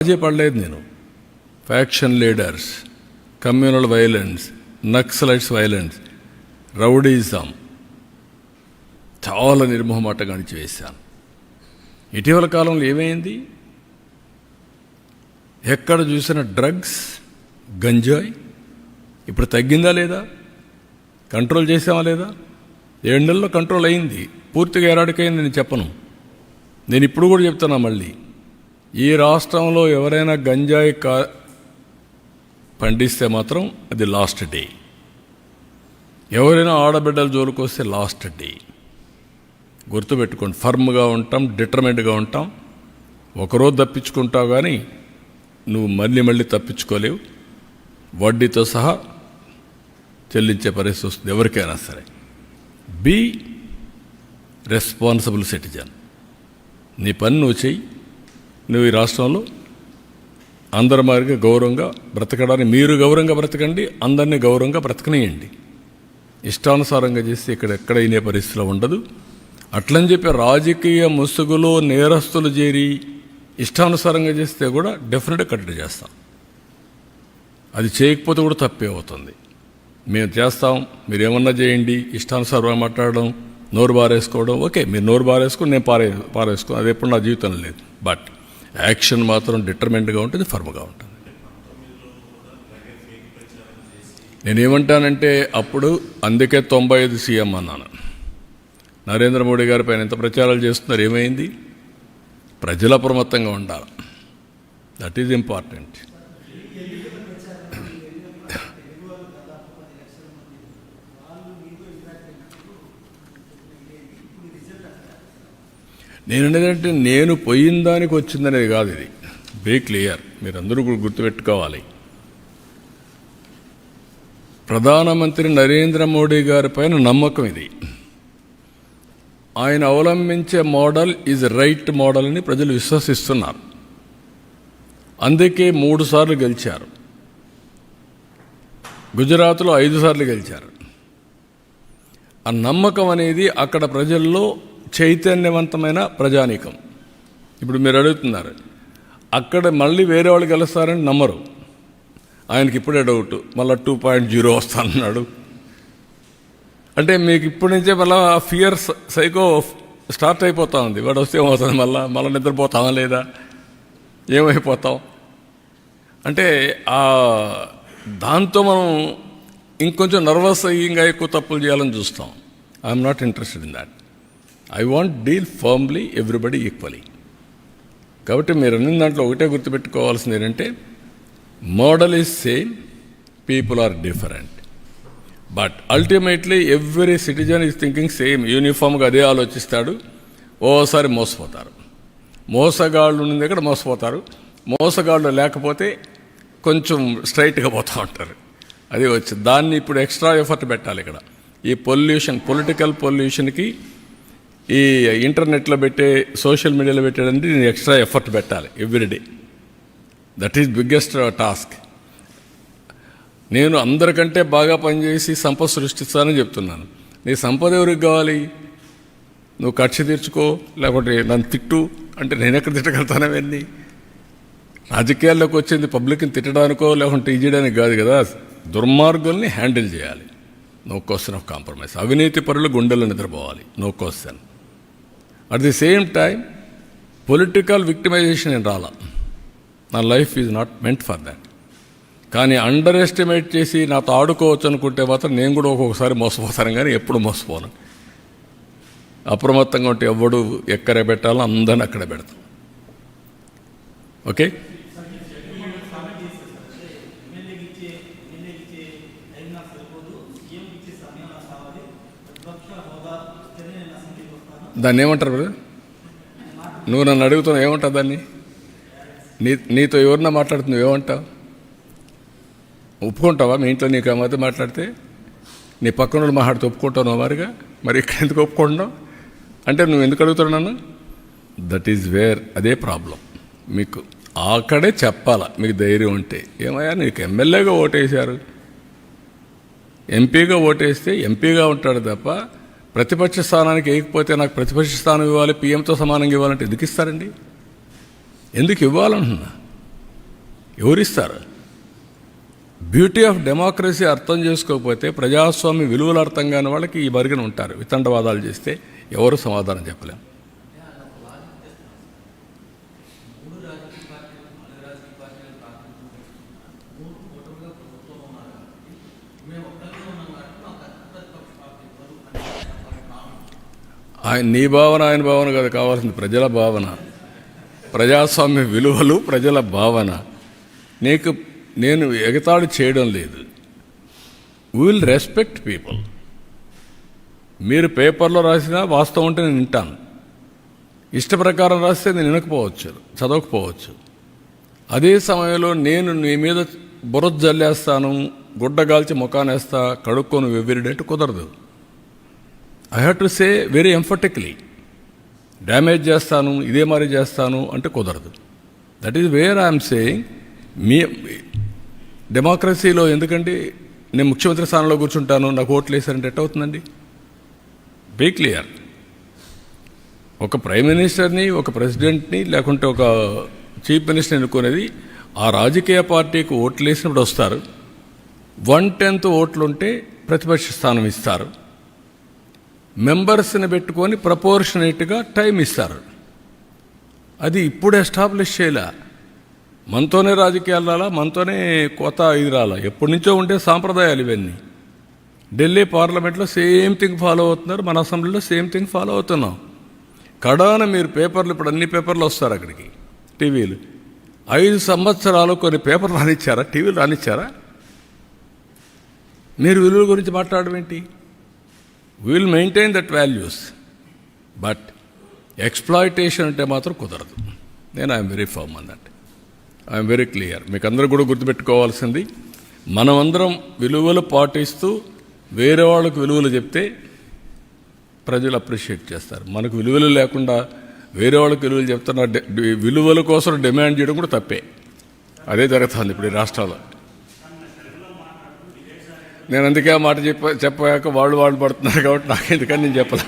పడలేదు నేను. Faction leaders, communal violence, Naxalites violence, rowdyism చాలా నిర్మోహమాటంగా అణిచివేశాను. ఇటీవల కాలంలో ఏమైంది? ఎక్కడ చూసిన డ్రగ్స్, గంజాయి. ఇప్పుడు తగ్గిందా లేదా? కంట్రోల్ చేసామా లేదా? 7 నెలల్లో కంట్రోల్ అయింది. పూర్తిగా ఎరాడికైంది నేను చెప్పను. నేను ఇప్పుడు కూడా చెప్తున్నా మళ్ళీ, ఈ రాష్ట్రంలో ఎవరైనా గంజాయి పండిస్తే మాత్రం అది లాస్ట్ డే. ఎవరైనా ఆడబిడ్డల జోలికి వస్తే లాస్ట్ డే. గుర్తుపెట్టుకోండి, ఫర్మ్గా ఉంటాం, డిటర్మెంట్గా ఉంటాం. ఒకరోజు తప్పించుకుంటావు కానీ నువ్వు మళ్ళీ తప్పించుకోలేవు. వడ్డీతో సహా చెల్లించే పరిస్థితి వస్తుంది ఎవరికైనా సరే. Be responsible citizen. నీ పని నువ్వు చెయ్యి. నువ్వు ఈ రాష్ట్రంలో అందరి మాదిరిగా గౌరవంగా బ్రతకడానికి మీరు గౌరవంగా బ్రతకండి, అందరినీ గౌరవంగా బ్రతకనియండి. ఇష్టానుసారంగా చేస్తే ఇక్కడ ఎక్కడ అయిన పరిస్థితిలో ఉండదు. అట్లని చెప్పి రాజకీయ ముసుగులో నేరస్తులు చేరి ఇష్టానుసారంగా చేస్తే కూడా డెఫినెట్గా కట్టడి చేస్తాం. అది చేయకపోతే కూడా తప్పే అవుతుంది. మేము చేస్తాం, మీరు ఏమన్నా చేయండి. ఇష్టానుసారంగా మాట్లాడడం, నోరు బారేసుకోవడం ఓకే, మీరు నోరు బారేసుకుని నేను పారేసుకో, అది ఎప్పుడు నా జీవితంలో లేదు. బట్ యాక్షన్ మాత్రం డిటర్మెంట్గా ఉంటుంది, ఫర్మ్గా ఉంటుంది. నేనేమంటానంటే అప్పుడు అందుకే 95 సీఎం అన్నాను. నరేంద్ర మోడీ గారి పైన ఎంత ప్రచారాలు చేస్తున్నారు, ఏమైంది? ప్రజల అప్రమత్తంగా ఉండాలి. That is important. నేననేదంటే నేను పోయిన దానికి వచ్చిందనేది కాదు. ఇది వెరీ క్లియర్, మీరందరూ కూడా గుర్తుపెట్టుకోవాలి. ప్రధానమంత్రి నరేంద్ర మోడీ గారి పైన నమ్మకం ఇది. ఆయన అవలంబించే మోడల్ ఈజ్ రైట్ మోడల్ అని ప్రజలు విశ్వసిస్తున్నారు. అందుకే 3 సార్లు గెలిచారు. గుజరాత్లో 5 సార్లు గెలిచారు. ఆ నమ్మకం అనేది అక్కడ ప్రజల్లో చైతన్యవంతమైన ప్రజానీకం. ఇప్పుడు మీరు అడుగుతున్నారు, అక్కడ మళ్ళీ వేరే వాళ్ళు గెలుస్తారని నమ్మరు. ఆయనకి ఇప్పుడే డౌట్, మళ్ళీ 2.0 వస్తానన్నాడు. అంటే మీకు ఇప్పటి నుంచే మళ్ళీ ఫియర్ సైకో స్టార్ట్ అయిపోతా ఉంది. వాడు వస్తే ఏమవుతుంది, మళ్ళీ నిద్రపోతామా లేదా, ఏమైపోతాం అంటే దాంతో మనం ఇంకొంచెం నర్వస్ అయ్యి ఇంకా ఎక్కువ తప్పులు చేయాలని చూస్తాం. I'm not interested in that. I want deal firmly everybody equally. కాబట్టి మీరు అన్ని దాంట్లో ఒకటే గుర్తుపెట్టుకోవాల్సింది ఏంటంటే, model is same, people are different. But ultimately every citizen is thinking same. యూనిఫామ్గా అదే ఆలోచిస్తాడు. ఓసారి మోసపోతారు. మోసగాళ్ళు ఉన్న దగ్గర మోసపోతారు. మోసగాళ్ళు లేకపోతే కొంచెం స్ట్రైట్గా పోతూ ఉంటారు. అది వచ్చి దాన్ని ఇప్పుడు ఎక్స్ట్రా ఎఫర్ట్ పెట్టాలి. ఇక్కడ ఈ పొలిటికల్ పొల్యూషన్కి ఈ ఇంటర్నెట్లో పెట్టే, సోషల్ మీడియాలో పెట్టేదంటే నేను ఎక్స్ట్రా ఎఫర్ట్ పెట్టాలి everyday. That is biggest task. నేను అందరికంటే బాగా పనిచేసి సంపద సృష్టిస్తానని చెప్తున్నాను. నీ సంపద ఎవరికి కావాలి? నువ్వు కక్ష తీర్చుకో, లేకపోతే నన్ను తిట్టు అంటే నేను ఎక్కడ తిట్టగలుగుతానవన్నీ? రాజకీయాల్లోకి వచ్చింది పబ్లిక్ని తిట్టడానికో లేకుంటే ఇది చేయడానికి కాదు కదా. దుర్మార్గుల్ని హ్యాండిల్ చేయాలి. No question of compromise. అవినీతి పరులు గుండెల్లో నిద్రపోవాలి. No question. At the same time political victimisation ఏం రాలా. నా life is not meant for that. కానీ అండర్ ఎస్టిమేట్ చేసి నాతో ఆడుకోవచ్చు అనుకుంటే మాత్రం నేను కూడా ఒక్కొక్కసారి మోసపోతాను, కానీ ఎప్పుడు మోసపోను. అప్రమత్తంగా ఉంటే ఎవడు ఎక్కడే పెట్టాలో అందరిని అక్కడే పెడతాం. ఓకే. దాన్ని ఏమంటారు బ్రదర్? నువ్వు నన్ను అడుగుతున్నావు ఏమంటావు దాన్ని? నీతో ఎవరన్నా మాట్లాడుతున్నావు ఏమంటావు? ఒప్పుకుంటావా? మీ ఇంట్లో నీకు మధ్య మాట్లాడితే నీ పక్కన మాట్లాడితే ఒప్పుకుంటావు వారిగా. మరి ఇక్కడ ఎందుకు ఒప్పుకుంటున్నావు అంటే నువ్వు ఎందుకు అడుగుతావు నన్ను? దట్ ఈజ్ వేర్, అదే ప్రాబ్లం. మీకు అక్కడే చెప్పాలా మీకు ధైర్యం ఉంటే. ఏమయ్యా నీకు ఎమ్మెల్యేగా ఓటేశారు, ఎంపీగా ఓటేస్తే ఎంపీగా ఉంటాడు తప్ప ప్రతిపక్ష స్థానానికి వేయకపోతే నాకు ప్రతిపక్ష స్థానం ఇవ్వాలి, పీఎంతో సమానంగా ఇవ్వాలంటే ఎందుకు ఇస్తారండి? ఎందుకు ఇవ్వాలంటున్నా? ఎవరిస్తారు? బ్యూటీ ఆఫ్ డెమోక్రసీ అర్థం చేసుకోకపోతే, ప్రజాస్వామ్య విలువలు అర్థం కాని వాళ్ళకి ఈ మరుగున ఉంటారు. వితండవాదాలు చేస్తే ఎవరు సమాధానం చెప్పలేం. నీ భావన ఆయన భావన కాదు కావాల్సింది, ప్రజల భావన, ప్రజాస్వామ్య విలువలు, ప్రజల భావన. నేను ఎగతాళి చేయడం లేదు. We will respect people. మీరు పేపర్లో రాసినా వాస్తవం ఉంటే నేను వింటాను. ఇష్ట ప్రకారం రాస్తే నేను వినకపోవచ్చు, చదవకపోవచ్చు. అదే సమయంలో నేను నీ మీద బురద జల్లేస్తాను, గుడ్డగాల్చి ముఖానేస్తా, కడుక్కొని వెవ్విరిడంటే కుదరదు. I have to say very emphatically, damage చేస్తాను, ఇదే మరి చేస్తాను అంటే కుదరదు. That is where I'm saying. మీ డెమోక్రసీలో ఎందుకండి నేను ముఖ్యమంత్రి స్థానంలో కూర్చుంటాను, నాకు ఓట్లు వేసారంటే ఎట్ అవుతుందండి? Be clear. ఒక ప్రైమ్ మినిస్టర్ని, ఒక ప్రెసిడెంట్ని, లేకుంటే ఒక చీఫ్ మినిస్టర్ని ఎన్నుకునేది ఆ రాజకీయ పార్టీకి ఓట్లు వేసినప్పుడు వస్తారు. 1/10 ఓట్లుంటే ప్రతిపక్ష స్థానం ఇస్తారు. మెంబర్స్ని పెట్టుకొని ప్రపోర్షనేట్గా టైం ఇస్తారు. అది ఇప్పుడు ఎస్టాబ్లిష్ చేయలే. మనతోనే రాజకీయాలు రాలా, మనతోనే కొత్త ఇది రాలా, ఎప్పటి నుంచో ఉండే సాంప్రదాయాలు ఇవన్నీ. ఢిల్లీ పార్లమెంట్లో సేమ్ థింగ్ ఫాలో అవుతున్నారు, మన అసెంబ్లీలో సేమ్ థింగ్ ఫాలో అవుతున్నాం. కడాన మీరు పేపర్లు, ఇప్పుడు అన్ని పేపర్లు వస్తారు అక్కడికి, టీవీలు. 5 సంవత్సరాలు కొన్ని పేపర్లు రానిచ్చారా? టీవీలు రానిచ్చారా? మీరు విలువల గురించి మాట్లాడడం ఏంటి? We will maintain that values, but exploitation అంటే మాత్రం కుదరదు. నేను I'm very firm on that. I'm very clear. మీకు అందరూ కూడా గుర్తుపెట్టుకోవాల్సింది, మనమందరం విలువలు పాటిస్తూ వేరే వాళ్ళకు విలువలు చెప్తే ప్రజలు అప్రిషియేట్ చేస్తారు. మనకు విలువలు లేకుండా వేరే వాళ్ళకి విలువలు చెప్తున్న విలువల కోసం డిమాండ్ చేయడం కూడా తప్పే. అదే జరుగుతుంది ఇప్పుడు ఈ రాష్ట్రాల్లో. నేను అందుకే ఆ మాట చెప్పాక వాళ్ళు పడుతున్నారు కాబట్టి నాకు ఎందుకని నేను చెప్పాలి.